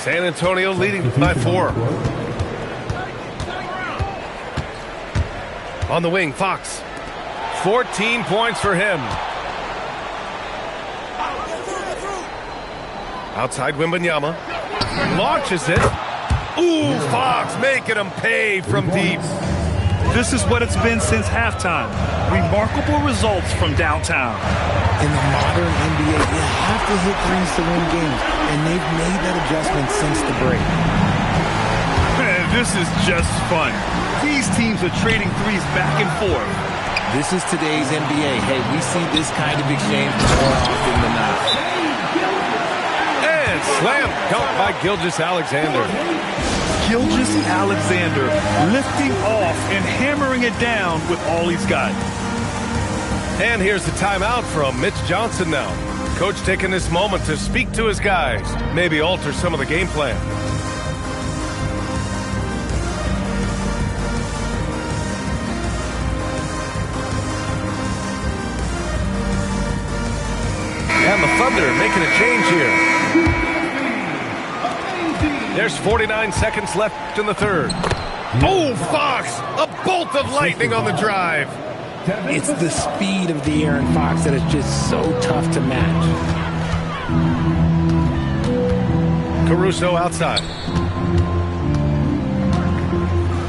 San Antonio leading by 4. On the wing, Fox. 14 points for him. Outside Wembanyama. Launches it. Ooh, Fox making him pay from deep. This is what it's been since halftime. Remarkable results from downtown. In the modern NBA, you have to hit threes to win games, and they've made that adjustment since the break. This is just fun. These teams are trading threes back and forth. This is today's NBA. Hey, we see this kind of exchange more often than not. And slam dunk by Gilgeous-Alexander. Gilgeous-Alexander lifting off and hammering it down with all he's got. And here's the timeout from Mitch Johnson now. Coach taking this moment to speak to his guys, maybe alter some of the game plan. And the Thunder making a change here. There's 49 seconds left in the third. Oh, Fox! A bolt of lightning on the drive. It's the speed of the Aaron Fox that is just so tough to match. Caruso outside.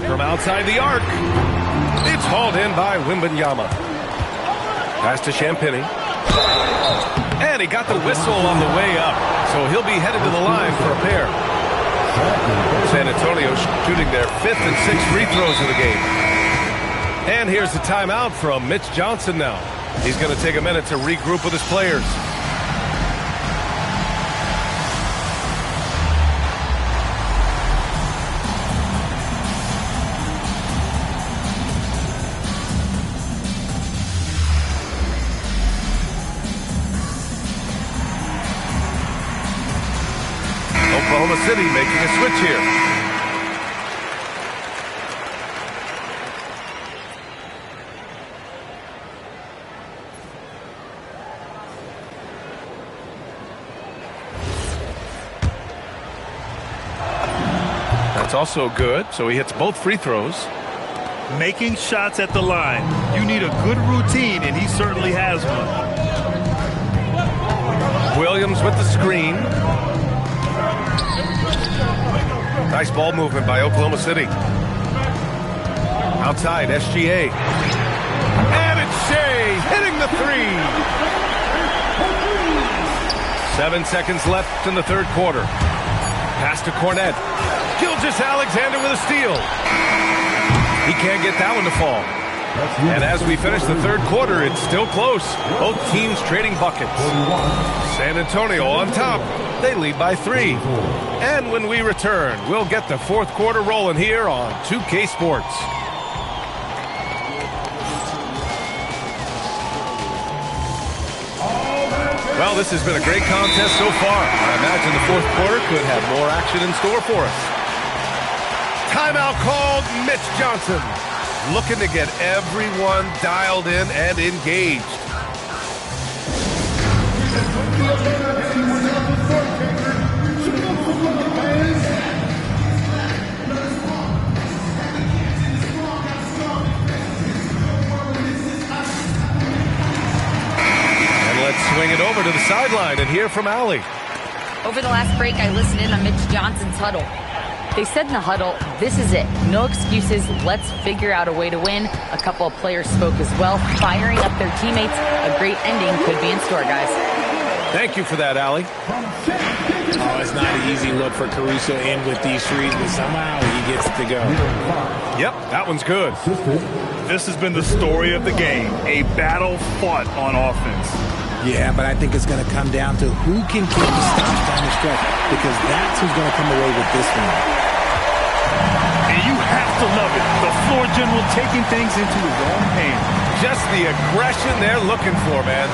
From outside the arc. It's hauled in by Wembanyama. Pass to Champagny. And he got the whistle on the way up, so he'll be headed to the line for a pair. San Antonio shooting their 5th and 6th free throws of the game. And here's the timeout from Mitch Johnson now. He's going to take a minute to regroup with his players. Oklahoma City making a switch here. That's also good, so he hits both free throws. Making shots at the line. You need a good routine, and he certainly has one. Williams with the screen. Nice ball movement by Oklahoma City. Outside, SGA. And it's Shea hitting the three. 7 seconds left in the third quarter. Pass to Cornette. Gilgeous-Alexander with a steal. He can't get that one to fall. And as we finish the third quarter, it's still close. Both teams trading buckets. San Antonio on top. They lead by 3. And when we return, we'll get the fourth quarter rolling here on 2K Sports. Well, this has been a great contest so far. I imagine the fourth quarter could have more action in store for us. Timeout called. Mitch Johnson looking to get everyone dialed in and engaged. And let's swing it over to the sideline and hear from Allie. Over the last break, I listened in on Mitch Johnson's huddle. They said in the huddle, this is it. No excuses. Let's figure out a way to win. A couple of players spoke as well, firing up their teammates. A great ending could be in store, guys. Thank you for that, Allie. Oh, it's not an easy look for Caruso in with these threes, but somehow he gets to go. Yep, that one's good. This has been the story of the game. A battle fought on offense. Yeah, but I think it's going to come down to who can keep the stops down the stretch, because that's who's going to come away with this one. And you have to love it. The floor general taking things into his own hands. Just the aggression they're looking for, man.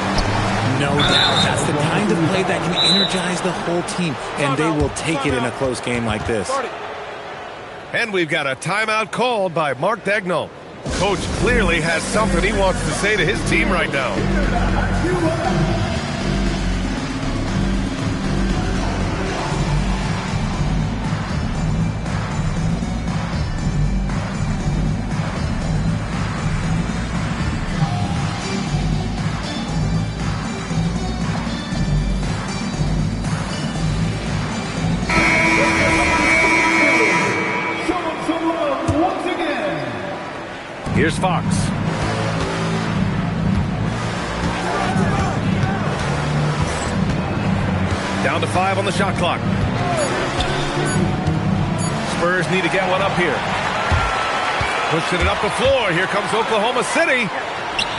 No doubt. That's the kind of play that can energize the whole team, and they will take it in a close game like this. And we've got a timeout called by Mark Daigneault. Coach clearly has something he wants to say to his team right now. Here's Fox. Down to 5 on the shot clock. Spurs need to get one up here. Pushing it up the floor. Here comes Oklahoma City.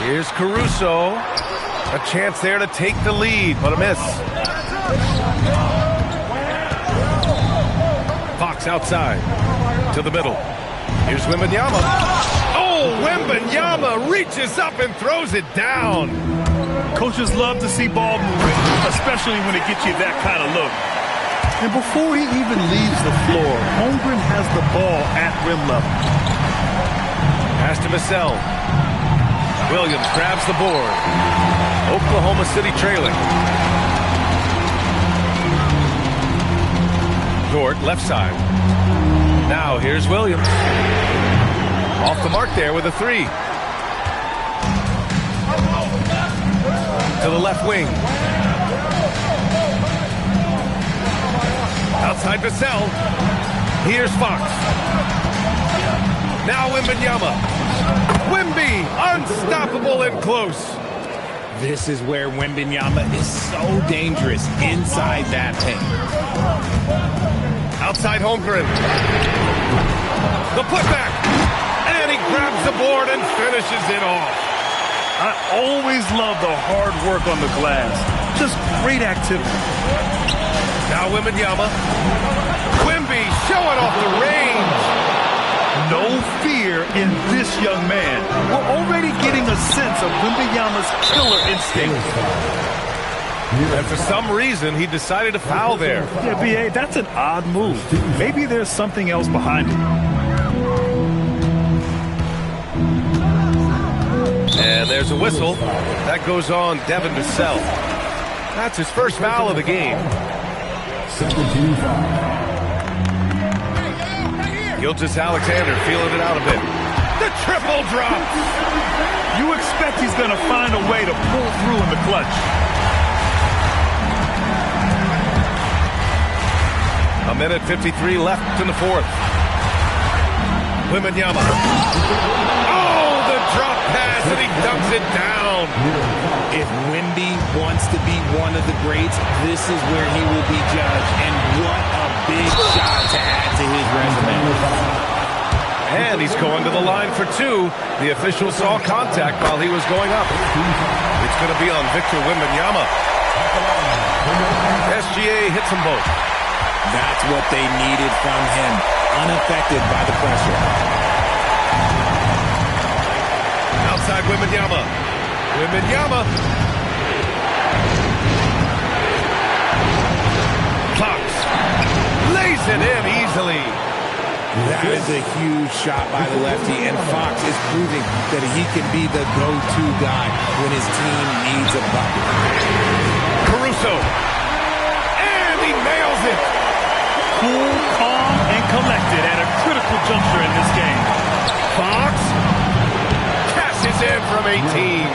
Here's Caruso. A chance there to take the lead, but a miss. Fox outside to the middle. Here's Wembanyama. Oh, Wembanyama reaches up and throws it down. Coaches love to see ball movement, especially when it gets you that kind of look. And before he even leaves the floor, Holmgren has the ball at rim level. Pass to Vassell. Williams grabs the board. Oklahoma City trailing. Dort, left side. Now here's Williams. Off the mark there with a 3. To the left wing. Outside Vassell. Here's Fox. Now Wembanyama. Wemby, unstoppable and close. This is where Wembanyama is so dangerous inside that paint. Outside Holmgren. The putback. And he grabs the board and finishes it off. I always love the hard work on the glass. Just great activity. Now Wembanyama. Wemby showing off the range. No fear in this young man. We're already getting a sense of Wembanyama's killer instinct. And for some reason, he decided to foul there. Yeah, B.A., that's an odd move. Maybe there's something else behind it. And there's a whistle. That goes on Devin Vassell. That's his first foul of the game. Gilgeous-Alexander feeling it out a bit. The triple drop. You expect he's going to find a way to pull through in the clutch. A minute 53 left in the fourth. Wembanyama. Oh, the drop pass, and he dunks it down. If Wemby wants to be one of the greats, this is where he will be judged. And what a big shot to add to his resume. And he's going to the line for 2. The official saw contact while he was going up. It's going to be on Victor Wembanyama. SGA hits them both. That's what they needed from him. Unaffected by the pressure. Outside Wembanyama. Wembanyama. Fox lays it in easily. That is a huge shot by the lefty, and Fox is proving that he can be the go-to guy when his team needs a bucket. Caruso. And he nails it. Cool, calm, and collected at a critical juncture in this game. Fox cashes in from 18.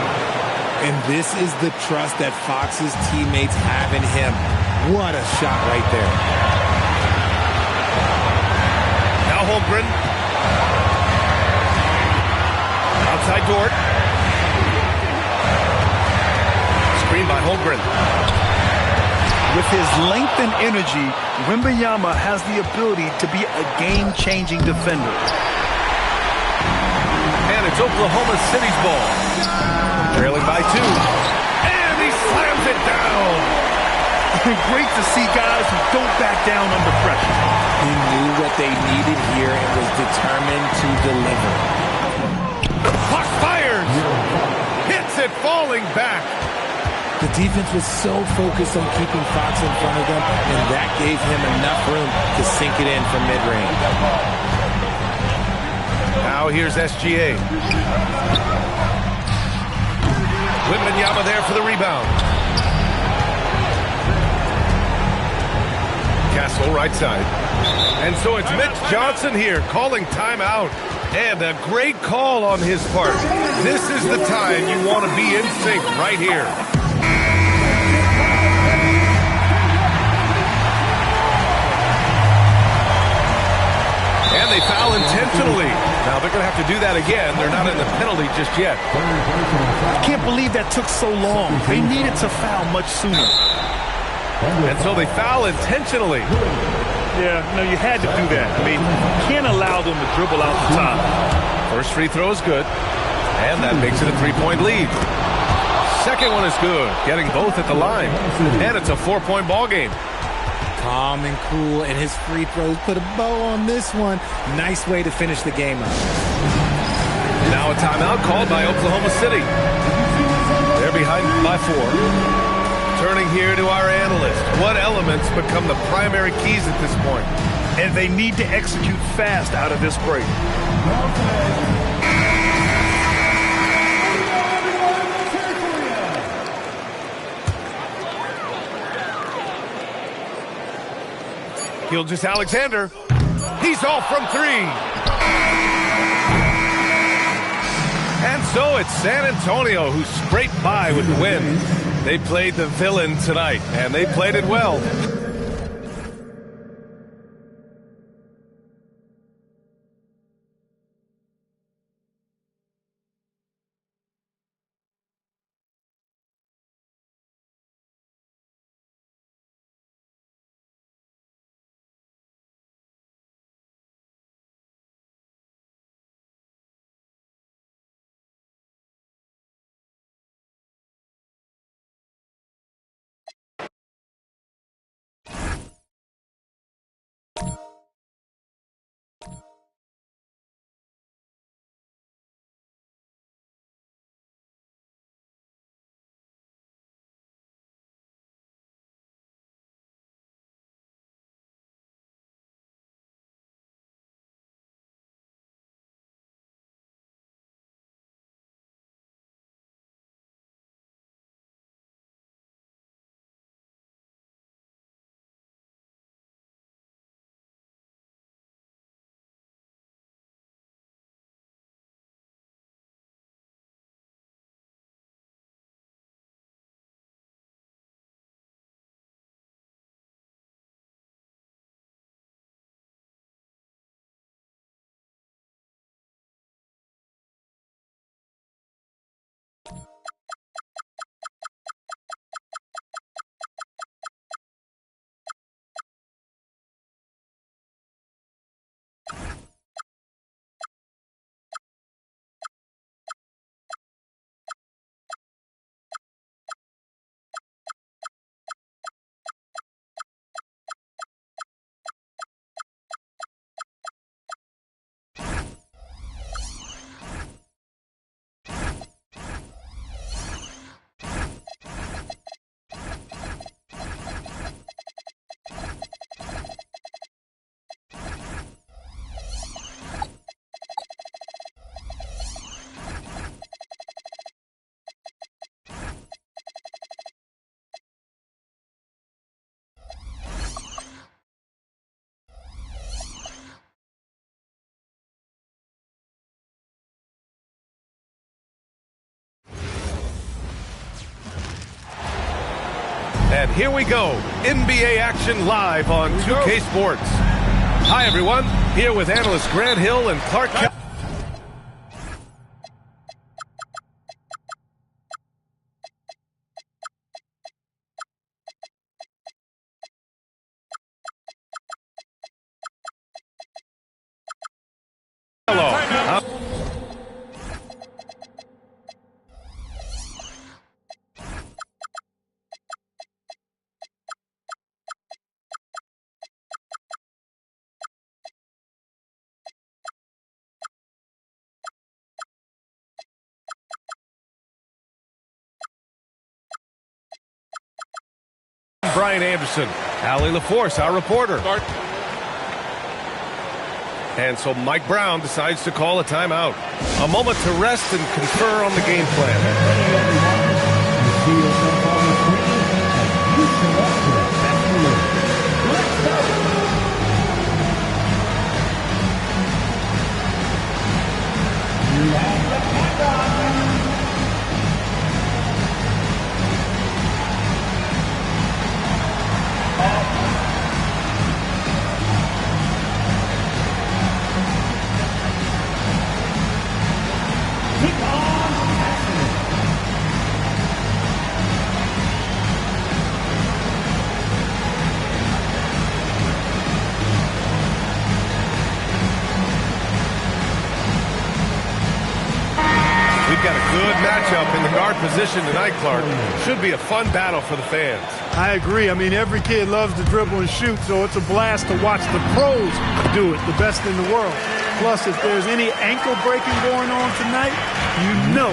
And this is the trust that Fox's teammates have in him. What a shot right there. Now Holmgren. Outside Dort. Screen by Holmgren. With his length and energy, Wembanyama has the ability to be a game-changing defender. And it's Oklahoma City's ball. Trailing by 2. And he slams it down. Great to see guys who don't back down under pressure. He knew what they needed here and was determined to deliver. Fox fires. Hits it falling back. The defense was so focused on keeping Fox in front of them, and that gave him enough room to sink it in from mid-range. Now here's SGA. Wembanyama there for the rebound. Castle right side. And so it's Mitch Johnson here calling timeout. And a great call on his part. This is the time you want to be in sync right here. And they foul intentionally. Now they're going to have to do that again. They're not in the penalty just yet. I can't believe that took so long. They needed to foul much sooner. And so they foul intentionally. Yeah, no, you had to do that. I mean, you can't allow them to dribble out the top. First free throw is good, and that makes it a 3-point lead. Second one is good, getting both at the line. And it's a 4-point ball game. Calm and cool, and his free throws put a bow on this one. Nice way to finish the game out. Now a timeout called by Oklahoma City. They're behind by 4. Turning here to our analyst. What elements become the primary keys at this point? And they need to execute fast out of this break. Gilgeous-Alexander. He's off from 3. And so it's San Antonio who scraped by with the win. They played the villain tonight, and they played it well. And here we go, NBA action live on 2K Sports. Hi, everyone. Here with analysts Grant Hill and Clark Kent. Brian Anderson, Allie LaForce, our reporter. And so Mike Brown decides to call a timeout. A moment to rest and confer on the game plan. matchup in the guard position tonight, Clark. Should be a fun battle for the fans. I agree. I mean, every kid loves to dribble and shoot, so it's a blast to watch the pros do it, the best in the world. Plus, if there's any ankle breaking going on tonight, you know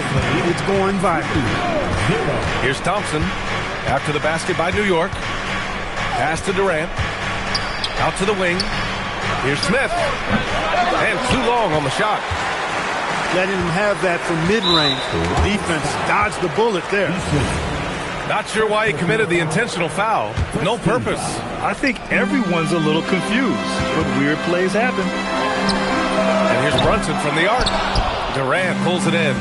it's going viral. Here's Thompson after the basket by New York. Pass to Durant. Out to the wing. Here's Smith. And too long on the shot. Letting him have that from mid-range. The defense dodged the bullet there. Not sure why he committed the intentional foul. No purpose. I think everyone's a little confused, but weird plays happen. And here's Brunson from the arc. Durant pulls it in.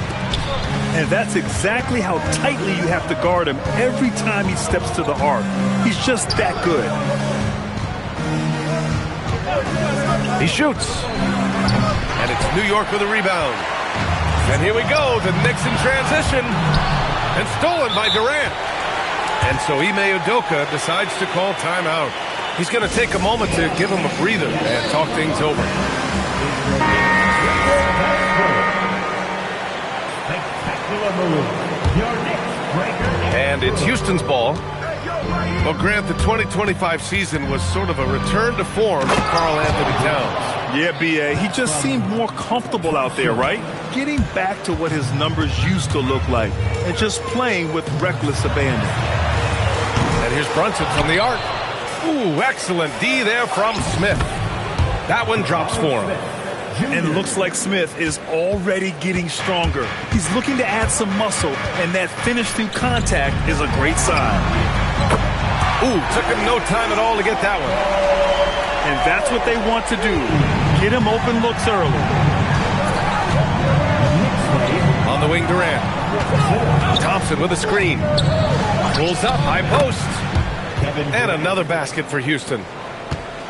And that's exactly how tightly you have to guard him every time he steps to the arc. He's just that good. He shoots. And it's New York with a rebound. And here we go, the Knicks in transition. And stolen by Durant. And so Ime Udoka decides to call timeout. He's going to take a moment to give him a breather and talk things over. And it's Houston's ball. Well, Grant, the 2025 season was sort of a return to form for Karl Anthony Towns. Yeah, B.A., he just seemed more comfortable out there, right? Getting back to what his numbers used to look like and just playing with reckless abandon. And here's Brunson from the arc. Ooh, excellent D there from Smith. That one drops for him. And it looks like Smith is already getting stronger. He's looking to add some muscle, and that finish through contact is a great sign. Ooh, took him no time at all to get that one. And that's what they want to do. Get him open looks early. On the wing, Durant. Thompson with a screen. Pulls up, high post. And another basket for Houston.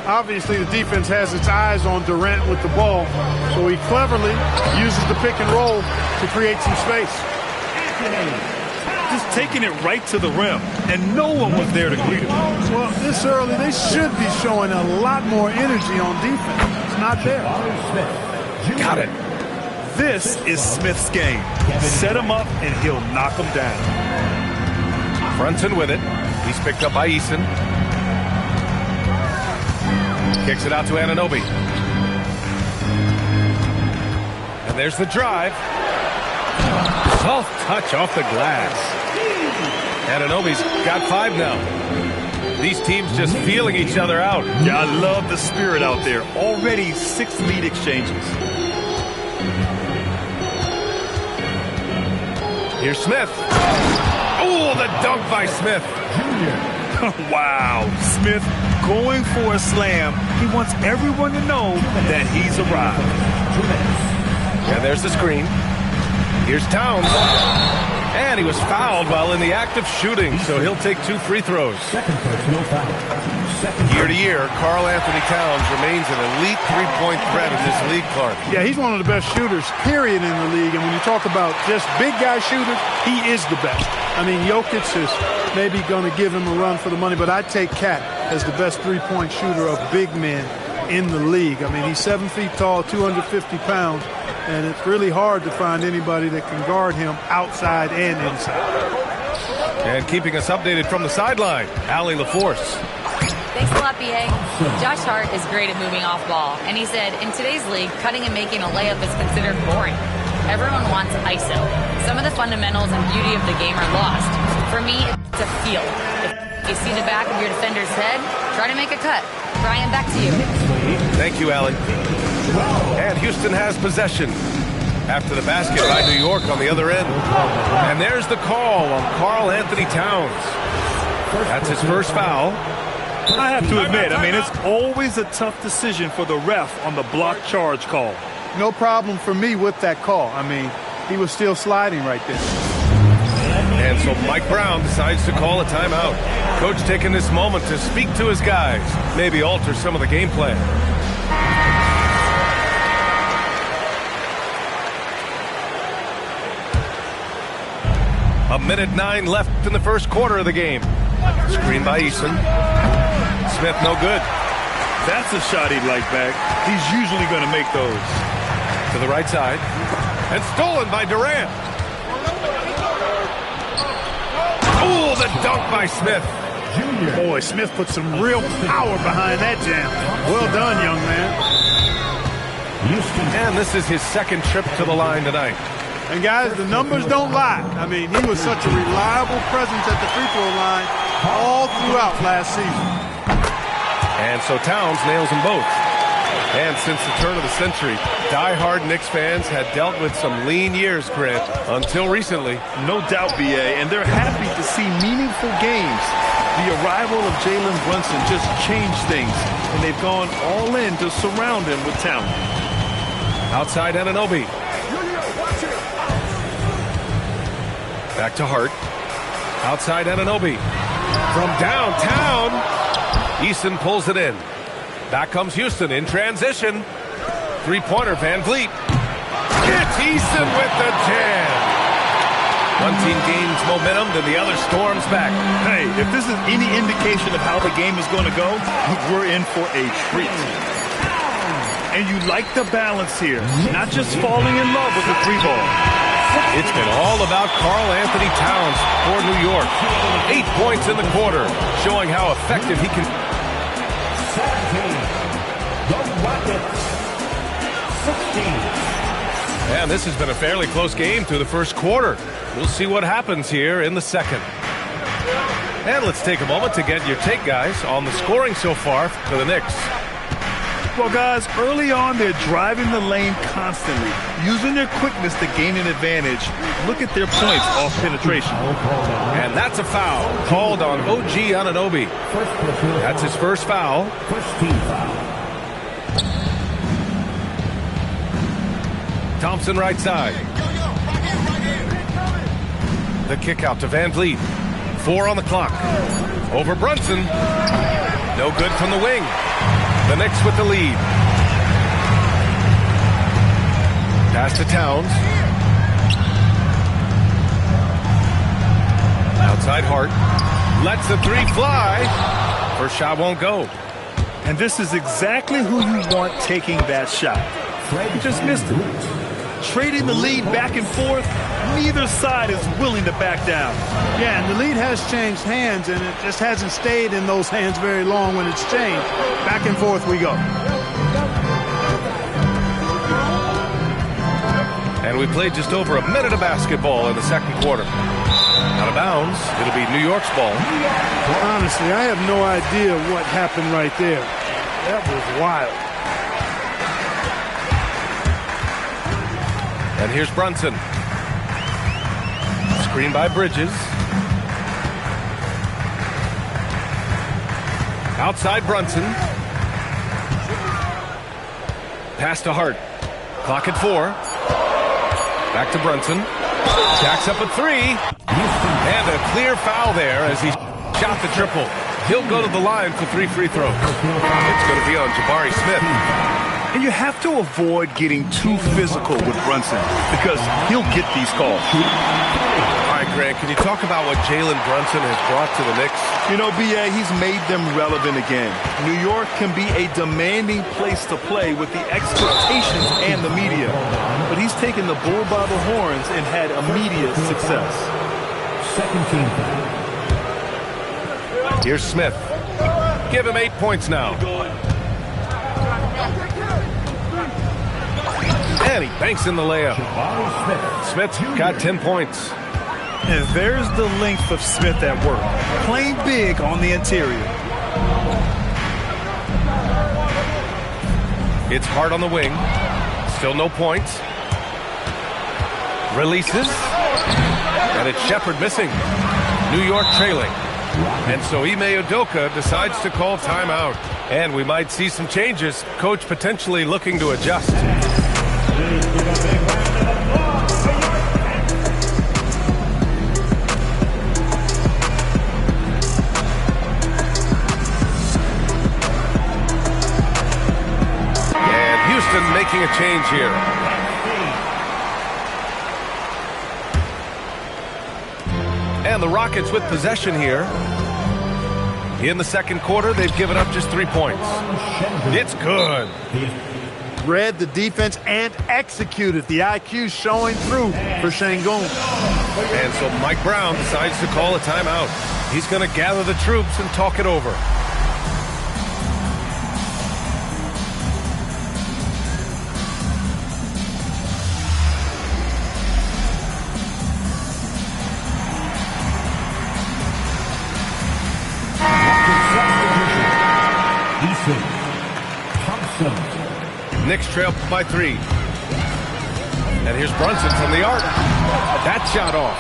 Obviously, the defense has its eyes on Durant with the ball, so he cleverly uses the pick and roll to create some space. Just taking it right to the rim, and no one was there to greet him. Well, this early, they should be showing a lot more energy on defense. It's not there. Got it. This is Smith's game. Set him up, and he'll knock him down. Brunson with it. He's picked up by Eason. Kicks it out to Anunoby. And there's the drive. Soft touch off the glass. Anunoby's got 5 now. These teams just feeling each other out. Yeah, I love the spirit out there. Already 6 lead exchanges. Here's Smith. Oh, the dunk by Smith. Wow, Smith going for a slam. He wants everyone to know that he's arrived. And there's the screen. Here's Towns. And he was fouled while in the act of shooting, so he'll take 2 free throws. Year to year, Karl Anthony Towns remains an elite three-point threat in this league, Clark. Yeah, he's one of the best shooters, period, in the league. And when you talk about just big guy shooters, he is the best. I mean, Jokic is maybe going to give him a run for the money, but I'd take Cat as the best three-point shooter of big men in the league. I mean, he's 7 feet tall, 250 pounds, and it's really hard to find anybody that can guard him outside and inside. And keeping us updated from the sideline, Allie LaForce. Thanks a lot, B.A. Josh Hart is great at moving off ball, and he said, in today's league, cutting and making a layup is considered boring. Everyone wants ISO. Some of the fundamentals and beauty of the game are lost. For me, it's a feel. If you see the back of your defender's head, try to make a cut. Brian, back to you. Thank you, Allie. And Houston has possession after the basket by New York on the other end. And there's the call on Karl Anthony Towns. That's his first foul. I have to admit, I mean, it's always a tough decision for the ref on the block charge call. No problem for me with that call. I mean, he was still sliding right there. And so Mike Brown decides to call a timeout. Coach taking this moment to speak to his guys, maybe alter some of the game plan. A minute 9 left in the first quarter of the game. Screen by Eason. Smith no good. That's a shot he'd like back. He's usually going to make those. To the right side. And stolen by Durant. the dunk by Smith. Boy, Smith put some real power behind that jam. Well done, young man. And this is his second trip to the line tonight. And guys, the numbers don't lie. I mean, he was such a reliable presence at the free throw line all throughout last season. And so Towns nails them both. And since the turn of the century, die-hard Knicks fans had dealt with some lean years, Grant, until recently. No doubt, B.A., and they're happy to see meaningful games. The arrival of Jalen Brunson just changed things, and they've gone all in to surround him with talent. Outside Anunoby. Back to Hart. Outside Anunoby. From downtown, Eason pulls it in. Back comes Houston in transition. Three-pointer, Van Vliet. It's Eason with the jam. One team gains momentum, then the other storms back. Hey, if this is any indication of how the game is going to go, we're in for a treat. And you like the balance here, not just falling in love with the three ball. It's been all about Karl Anthony Towns for New York. 8 points in the quarter, showing how effective he can. And this has been a fairly close game through the first quarter. We'll see what happens here in the second. And let's take a moment to get your take, guys, on the scoring so far for the Knicks. Well, guys, early on, they're driving the lane constantly, using their quickness to gain an advantage. Look at their points off penetration. And that's a foul called on OG Anunoby. That's his first foul. Thompson right side. The kick out to Van Vliet. 4 on the clock. Over Brunson. No good from the wing. The Knicks with the lead. Pass to Towns. Outside Hart. Lets the three fly. First shot won't go. And this is exactly who you want taking that shot. He just missed it. Trading the lead back and forth, neither side is willing to back down. Yeah, and the lead has changed hands, and it just hasn't stayed in those hands very long when it's changed. Back and forth we go. And we played just over a minute of basketball in the second quarter. Out of bounds, it'll be New York's ball. Well, honestly, I have no idea what happened right there. That was wild. And here's Brunson. Screen by Bridges. Outside Brunson. Pass to Hart. Clock at 4. Back to Brunson. Jacks up a 3. And a clear foul there as he shot the triple. He'll go to the line for 3 free throws. It's going to be on Jabari Smith. And you have to avoid getting too physical with Brunson because he'll get these calls. All right, Grant, can you talk about what Jalen Brunson has brought to the Knicks? You know, B.A., he's made them relevant again. New York can be a demanding place to play with the expectations and the media. But he's taken the bull by the horns and had immediate success. Second team. Here's Smith. Give him 8 points now. And he banks in the layup. Smith's got 10 points. And there's the length of Smith at work. Playing big on the interior. It's Hart on the wing. Still no points. Releases. And it's Shepherd missing. New York trailing. And so Ime Udoka decides to call timeout. And we might see some changes. Coach potentially looking to adjust. And Houston making a change here. And the Rockets with possession here. In the second quarter, they've given up just 3 points. It's good. Read the defense and executed. The IQ showing through for Şengün. And so Mike Brown decides to call a timeout. He's going to gather the troops and talk it over. Knicks trail by 3. And here's Brunson from the arc. That shot off.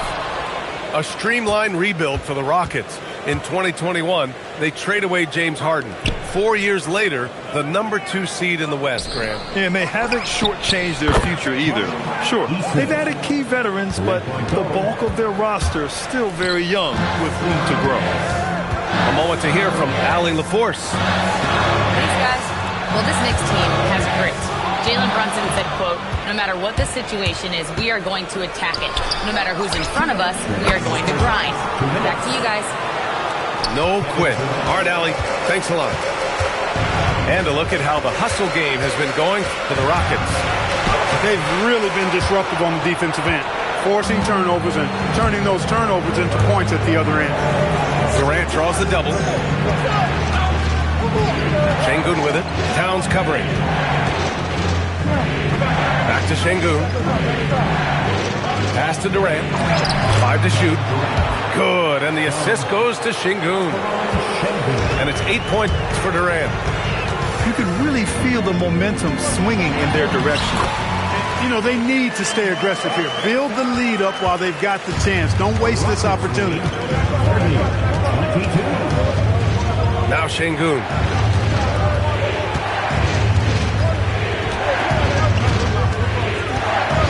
A streamlined rebuild for the Rockets. In 2021, they trade away James Harden. 4 years later, the #2 seed in the West, Graham. And they haven't shortchanged their future either. Sure, they've added key veterans, but the bulk of their roster is still very young with room to grow. A moment to hear from Allie LaForce. Thanks, guys. Well, this Knicks team has grit. Jalen Brunson said, quote, "No matter what the situation is, we are going to attack it. No matter who's in front of us, we are going to grind." Back to you guys. No quit. All right, Allie. Thanks a lot. And a look at how the hustle game has been going for the Rockets. They've really been disruptive on the defensive end, forcing turnovers and turning those turnovers into points at the other end. Durant draws the double. Şengün with it. Towns covering. Back to Şengün. Pass to Durant. 5 to shoot. Good. And the assist goes to Şengün. And it's 8 points for Durant. You can really feel the momentum swinging in their direction. You know, they need to stay aggressive here. Build the lead up while they've got the chance. Don't waste this opportunity. Now Şengün.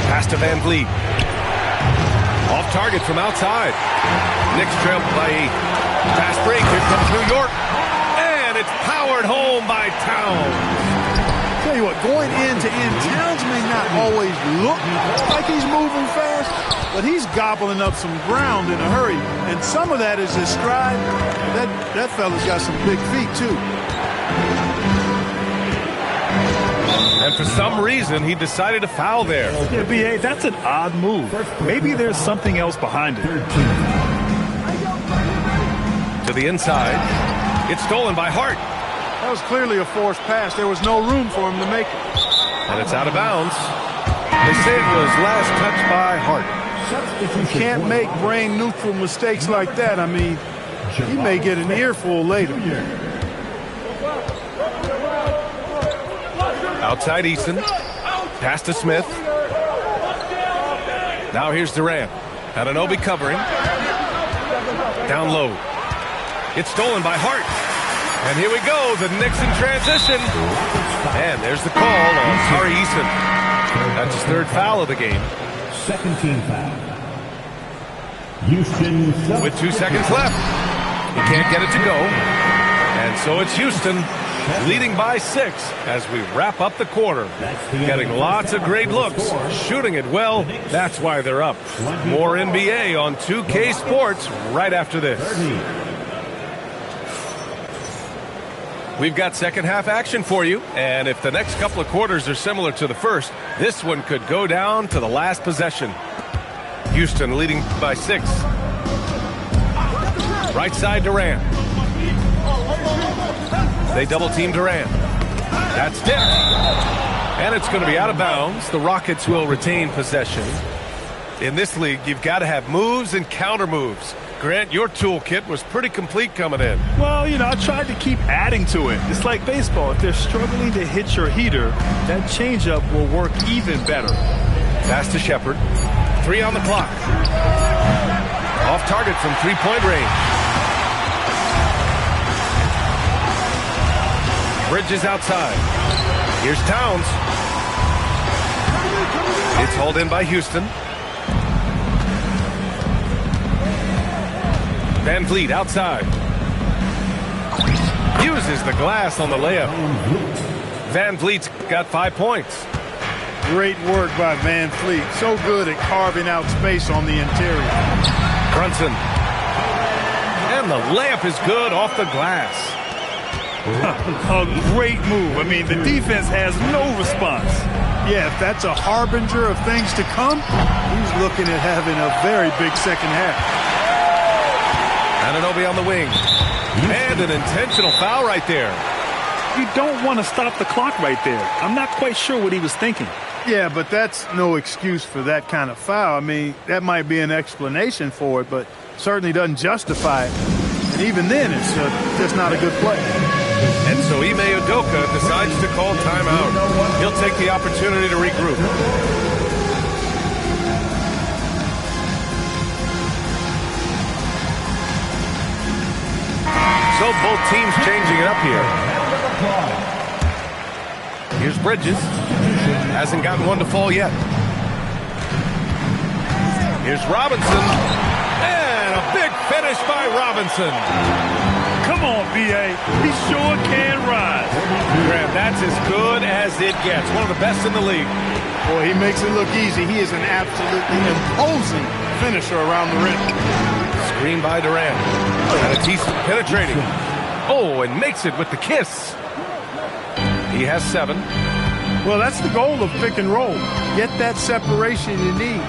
Pass to Van Vliet. Off target from outside. Knicks trail by 8. Fast break. Here comes New York. And it's powered home by Towns. Tell you what, going end to end, Towns may not always look like he's moving fast, but he's gobbling up some ground in a hurry. And some of that is his stride. That fella's got some big feet, too. And for some reason, he decided to foul there. Yeah, B.A., that's an odd move. Maybe there's something else behind it. To the inside. It's stolen by Hart. That was clearly a forced pass. There was no room for him to make it. And it's out of bounds. They say it was last touched by Hart. You can't make brain-neutral mistakes like that. I mean, he may get an earful later. Outside Easton. Pass to Smith. Now here's Durant. Anunoby covering. Down low. It's stolen by Hart. And here we go. The Knicks in transition. And there's the call on Tari Eason. That's his 3rd foul of the game. Second team foul. Houston. With 2 seconds left. He can't get it to go. And so it's Houston leading by 6 as we wrap up the quarter. Getting lots of great looks, shooting it well. That's why they're up. More NBA on 2K Sports right after this. We've got second half action for you, and if the next couple of quarters are similar to the first, this one could go down to the last possession. Houston leading by 6. Right side Durant. They double team Durant. That's tipped. And it's going to be out of bounds. The Rockets will retain possession. In this league, you've got to have moves and counter moves. Grant, your toolkit was pretty complete coming in. Well, you know, I tried to keep adding to it. It's like baseball. If they're struggling to hit your heater, that changeup will work even better. Pass to Shepherd. 3 on the clock. Off target from 3-point range. Bridges outside. Here's Towns. It's hauled in by Houston. Van Vliet outside. Uses the glass on the layup. Van Vliet's got 5 points. Great work by Van Vliet. So good at carving out space on the interior. Brunson. And the layup is good off the glass. A great move. I mean, the defense has no response. Yeah, if that's a harbinger of things to come, he's looking at having a very big second half. Anunoby on the wing. And an intentional foul right there. You don't want to stop the clock right there. I'm not quite sure what he was thinking. Yeah, but that's no excuse for that kind of foul. I mean, that might be an explanation for it, but certainly doesn't justify it. And even then, it's just not a good play. And so Ime Udoka decides to call timeout. He'll take the opportunity to regroup. So both teams changing it up here. Here's Bridges. Hasn't gotten one to fall yet. Here's Robinson. And a big finish by Robinson. Come on, B.A. He sure can rise. Graham, that's as good as it gets. One of the best in the league. Boy, he makes it look easy. He is an absolutely imposing finisher around the rim. Screen by Durant. And Matisse penetrating. Oh, and makes it with the kiss. He has 7. Well, that's the goal of pick and roll. Get that separation you need.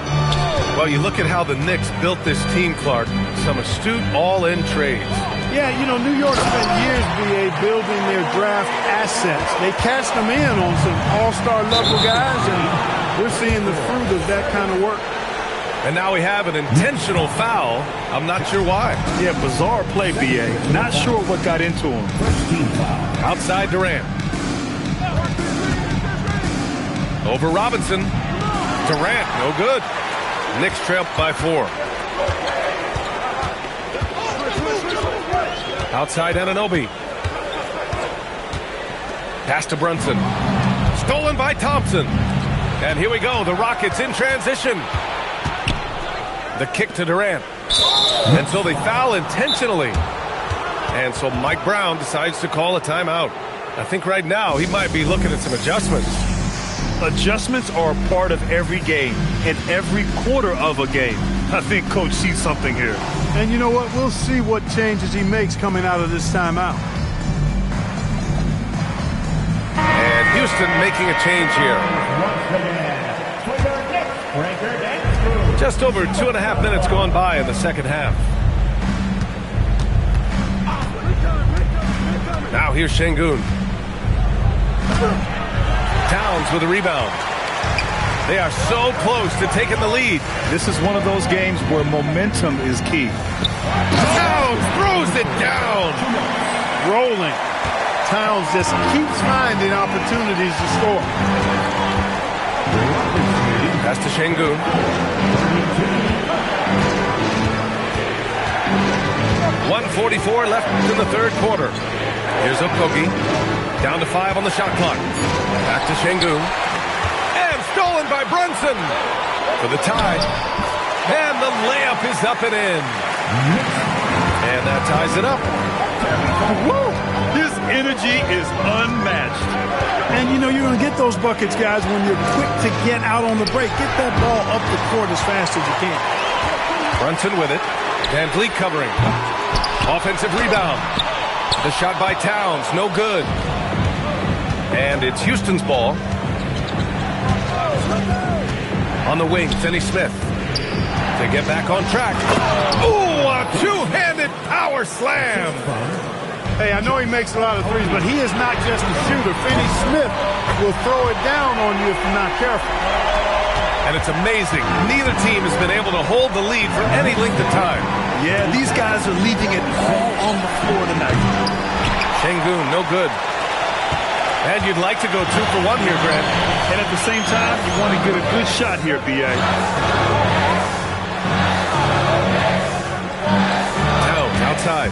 Well, you look at how the Knicks built this team, Clark. Some astute all-in trades. Yeah, you know, New York spent years, B.A., building their draft assets. They cashed them in on some all-star level guys, and we're seeing the fruit of that kind of work. And now we have an intentional foul. I'm not sure why. Yeah, bizarre play, B.A. Not sure what got into him. Outside Durant. Over Robinson. Durant, no good. Knicks trail by 4. Outside Anunoby. Pass to Brunson. Stolen by Thompson. And here we go. The Rockets in transition. The kick to Durant. And so they foul intentionally. And so Mike Brown decides to call a timeout. I think right now he might be looking at some adjustments. Adjustments are a part of every game and every quarter of a game. I think Coach sees something here. And you know what? We'll see what changes he makes coming out of this timeout. And Houston making a change here. Just over 2.5 minutes gone by in the second half. Now here's Şengün. Towns with a rebound. They are so close to taking the lead. This is one of those games where momentum is key. Towns throws it down. Rolling. Towns just keeps finding opportunities to score. Pass to Şengün. .144 left in the third quarter. Here's Okogie. Down to 5 on the shot clock. Back to Şengün. And stolen by Brunson for the tie. And the layup is up and in. And that ties it up. Woo! His energy is unmatched. And, you know, you're going to get those buckets, guys, when you're quick to get out on the break. Get that ball up the court as fast as you can. Brunson with it. Van Vliet covering. Offensive rebound. The shot by Towns, no good. And it's Houston's ball. On the wing, Finney Smith. To get back on track. Ooh, a two-handed power slam. Hey, I know he makes a lot of threes, but he is not just a shooter. Finney Smith will throw it down on you if you're not careful. And it's amazing. Neither team has been able to hold the lead for any length of time. Yeah, these guys are leaving it all on the floor tonight. Şengün, no good. And you'd like to go 2 for 1 here, Grant. And at the same time, you want to get a good shot here, B.A. Towns outside.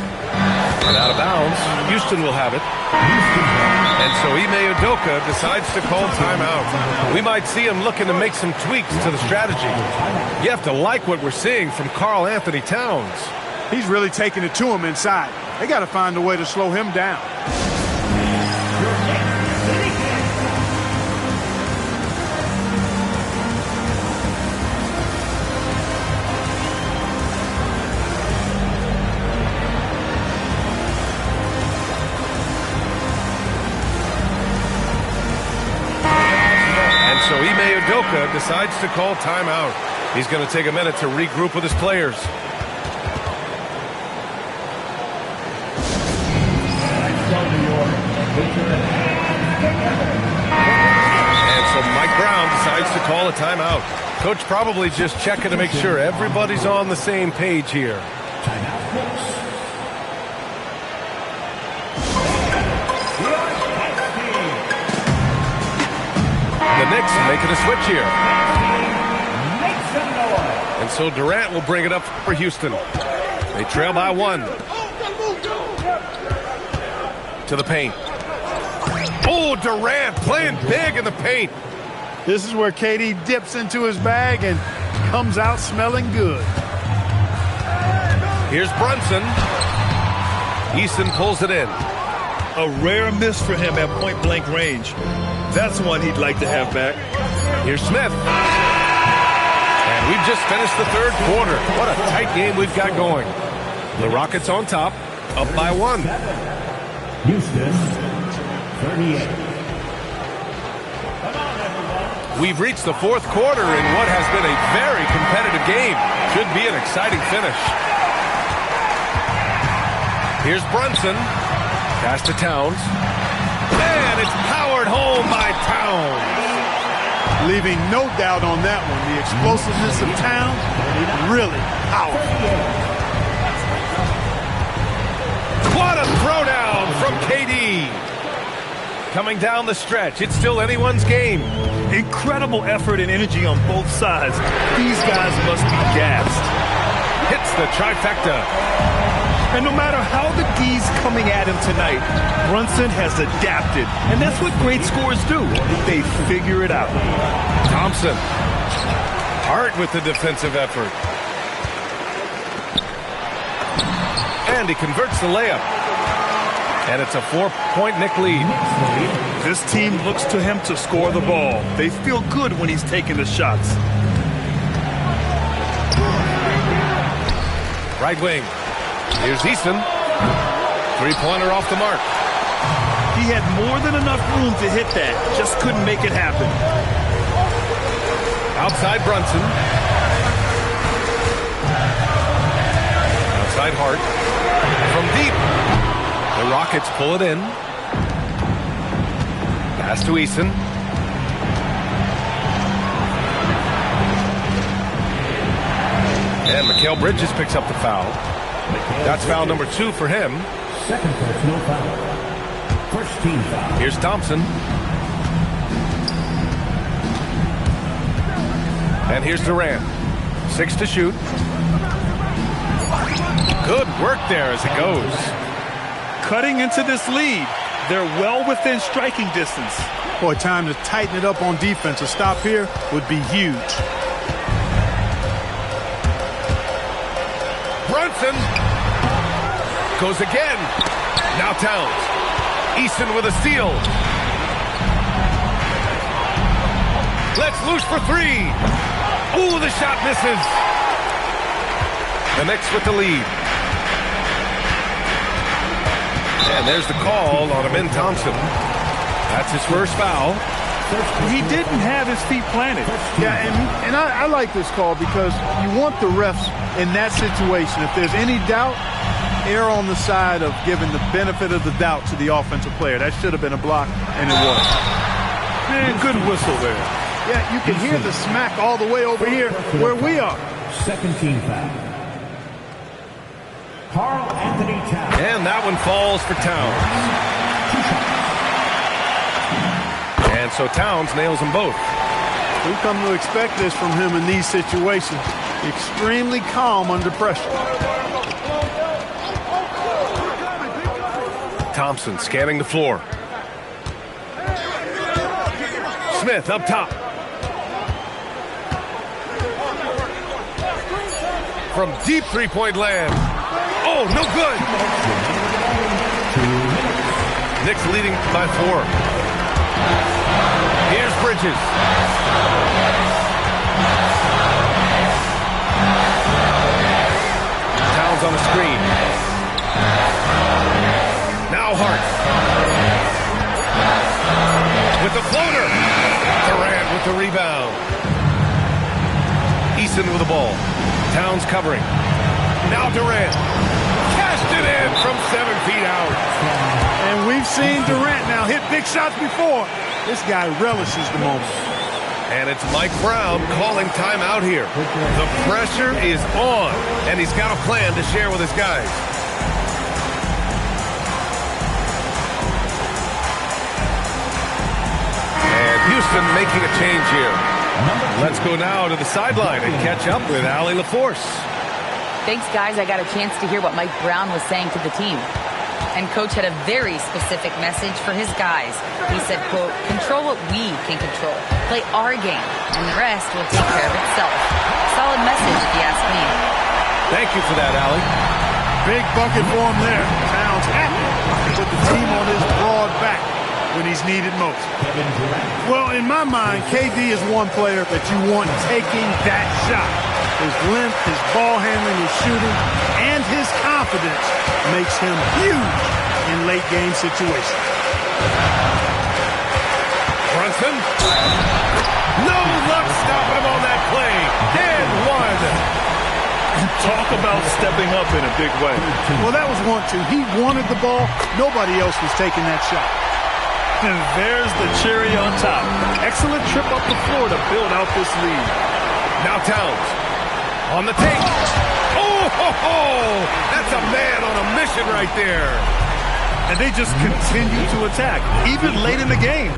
And out of bounds. Houston will have it. And so Ime Udoka decides to call timeout. We might see him looking to make some tweaks to the strategy. You have to like what we're seeing from Karl Anthony Towns. He's really taking it to him inside. They got to find a way to slow him down. Luka decides to call timeout. He's going to take a minute to regroup with his players. And so Mike Brown decides to call a timeout. Coach probably just checking to make sure everybody's on the same page here. The Knicks making a switch here. And so Durant will bring it up for Houston. They trail by 1. To the paint. Oh, Durant playing big in the paint. This is where KD dips into his bag and comes out smelling good. Here's Brunson. Easton pulls it in. A rare miss for him at point-blank range. That's one he'd like to have back. Here's Smith. And we've just finished the third quarter. What a tight game we've got going. The Rockets on top, up by 1. Houston, 38. We've reached the fourth quarter in what has been a very competitive game. Should be an exciting finish. Here's Brunson. Pass to Towns. And it's powered home by Towns. Leaving no doubt on that one. The explosiveness of Towns, really powerful. What a throwdown from KD. Coming down the stretch. It's still anyone's game. Incredible effort and energy on both sides. These guys must be gassed. Hits the trifecta. And no matter how the D's coming at him tonight, Brunson has adapted. And that's what great scorers do. They figure it out. Thompson. Hart with the defensive effort. And he converts the layup. And it's a 4-point Knick lead. This team looks to him to score the ball. They feel good when he's taking the shots. Right wing. Here's Easton. Three-pointer off the mark. He had more than enough room to hit that. Just couldn't make it happen. Outside Brunson. Outside Hart. From deep. The Rockets pull it in. Pass to Easton. And Mikal Bridges picks up the foul. That's foul number 2 for him. Second personal foul. First team foul. Here's Thompson. And here's Durant. 6 to shoot. Good work there as it goes. Cutting into this lead. They're well within striking distance. Boy, time to tighten it up on defense. A stop here would be huge. Brunson goes again. Now Towns. Easton with a steal. Let's loose for 3. Ooh, the shot misses. The Knicks with the lead. And there's the call on Amin Thompson. That's his first foul. He didn't have his feet planted. Yeah, and I like this call because you want the refs in that situation. If there's any doubt, err on the side of giving the benefit of the doubt to the offensive player. That should have been a block, and it was. Man, good whistle there. Yeah, you can hear the smack all the way over here where we are. Second team foul. Karl Anthony Towns. And that one falls for Towns. And so Towns nails them both. We've come to expect this from him in these situations. Extremely calm under pressure. Thompson scanning the floor. Smith up top. From deep three-point land. Oh, no good. Knicks leading by 4. Here's Bridges. Towns on the screen. Now Hart. With the floater. Durant with the rebound. Houston with the ball. Towns covering. Now Durant. Cashed it in from 7 feet out. And we've seen Durant now hit big shots before. This guy relishes the moment. And it's Mike Brown calling timeout here. The pressure is on, and he's got a plan to share with his guys. And Houston making a change here. Let's go now to the sideline and catch up with Allie LaForce. Thanks, guys. I got a chance to hear what Mike Brown was saying to the team. And Coach had a very specific message for his guys. He said, quote, control what we can control. Play our game, and the rest will take care of itself. Solid message, if you ask me. Thank you for that, Allie. Big bucket for him there. Towns happy to put the team on his broad back when he's needed most. Well, in my mind, KD is one player that you want taking that shot. His length, his ball handling, his shooting, and his confidence makes him huge in late-game situations. Brunson. No luck stopping him on that play. And one. Talk about stepping up in a big way. Well, that was 1-2. He wanted the ball. Nobody else was taking that shot. And there's the cherry on top. Excellent trip up the floor to build out this lead. Now Towns. On the take. Oh, ho, ho. That's a man on a mission right there. And they just continue to attack, even late in the game.